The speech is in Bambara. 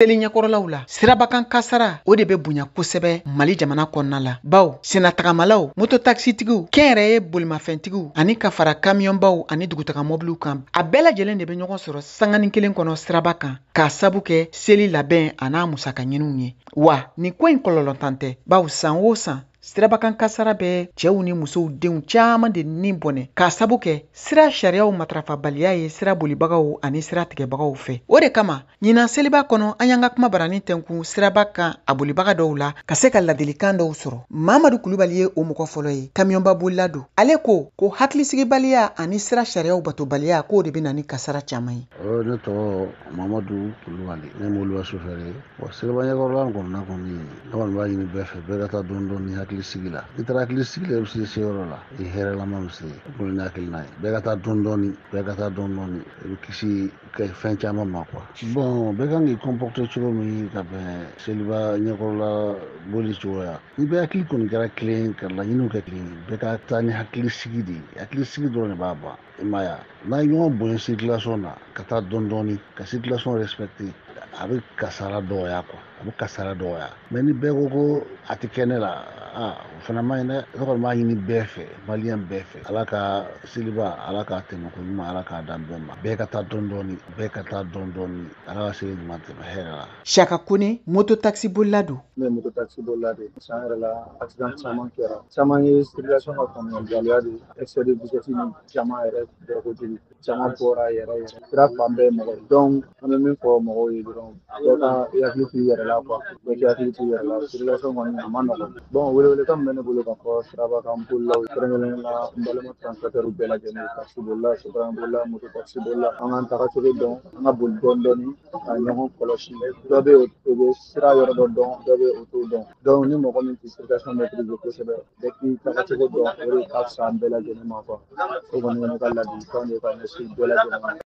Seli ɲɛkɔrɔlaw la sirabakan kasara o de bɛ bonya kosɛbɛ Mali jamana kɔnɔna la. Baw senatagamalaw, mototaxitigiw, kɛnyɛrɛye bolimafɛntigiw ani ka fara kamiyɔnbaw ani dugutaga mɔbiliw kan. A bɛɛ lajɛlen de bɛ ɲɔgɔn sɔrɔ sangani kelen kɔnɔ siraba kan k'a sabu kɛ seli labɛn a n'a musaka ɲiniw ye. Wa nin ko in kɔlɔlɔntan tɛ. Baw san o san sirabakan kasara bɛ cɛw ni musow denw caman de nin bɔnɛ k'a sabu kɛ sira sariyaw matarafabaliya ye sira bolibagaw ani sira tigɛbagaw fɛ. O de kama ɲinan seliba kɔnɔ an y'an ka kuma barani tɛnkun siraba kan a bolibaga dɔw la ka se ka ladilikan dɔw sɔrɔ. Mamadu Kulubali ye o mɔgɔ fɔlɔ ye, kamiyɔnba bolila don. Ale ko hakilisigibaliya ani sira sariyaw batobaliya k'o de bɛ na ni kasara caman ye. Ne tɔgɔ Mamadu Kulubali, ne mɔbiliba sofɛri ye. Siraba ɲɛkɔrɔla kɔnɔna kɔni ne kɔni b'a ɲini bɛɛ fɛ bɛɛ ka taa dɔɔni dɔɔni ni hakilisigi la. N'i taara hakilisigi la i bɛ se yɔrɔ la i hɛrɛlama bɛ se bolo ni hakilina ye. Bɛɛ ka taa dɔɔni dɔɔni, bɛɛ ka taa dɔɔni dɔɔni i bɛ kisi fɛn caman ma quoi. Bon bɛɛ kan k'i comporter cogo min ka bɛn seliba ɲɛkɔrɔla boli cogoya. Ni bɛɛ hakili kɔni kɛra kelen ka laɲiniw kɛ kelen bɛɛ ka taa ni hakilisigi de ye. Hakilisigi dɔrɔn de b'a ban. I m'a ye n'a ye ɲɔgɔn bonya circulation na ka taa dɔɔni dɔɔni ka circulation respecter a bɛ kasara dɔgɔya quoi. A bɛ kasara dɔgɔya. Mais ni bɛɛ ko ko a tɛ kɛ ne la o fana man ɲi dɛ. Ne kɔni b'a ɲini bɛɛ fɛ maliyɛn bɛɛ fɛ Ala ka seliba Ala k'a tɛmɛ ko ɲuman Ala k'a da bɛɛ ma. Bɛɛ ka taa dɔɔni dɔɔni, bɛɛ ka taa dɔɔni dɔɔni Ala ka seli ɲuman tɛmɛ hɛrɛ la. Saka Kone mototaxi bolila don. Ne ye mototaxi bolila de ye. San yɛrɛ la accident caman kɛra. Caman ye circulation ka faamuyabaliya de ye. Excès de vitesse ni caman yɛrɛ bɛɛ kojugu. Caman bɔra yɛrɛ. Sira fan bɛɛ mɔgɔ ye. Donc an bɛ min fɔ mɔgɔw ye dɔrɔn bɛɛ ka i hakili to i yɛrɛ la quoi. Bɛɛ k'i hakili to i yɛrɛ la. Circulation kɔni a ma nɔgɔn. Bon welewelekan min bɛ ne bolo ka fɔ sirabakan bolilaw kɛrɛnkɛrɛnnen la n balima transporteurs bɛɛ lajɛlen ye taxi bolila, sotarama bolila, mototaxi bolila an k'an tagacogo dɔn an ka boli dɔɔni dɔɔni ka ɲɔgɔn kɔlɔsi. Dɔ bɛ yen o bɛ sira yɔrɔ dɔ dɔn, dɔ bɛ yen o t'o dɔn. Donc ni mɔgɔ min tɛ circulation maîtriser kosɛbɛ bɛɛ k'i tagacogo dɔn o de ka fisa an bɛɛ lajɛlen ma quoi. O kɔni ye ne ka ladilikan de ye ka ɲɛsin bɛɛ lajɛlen ma.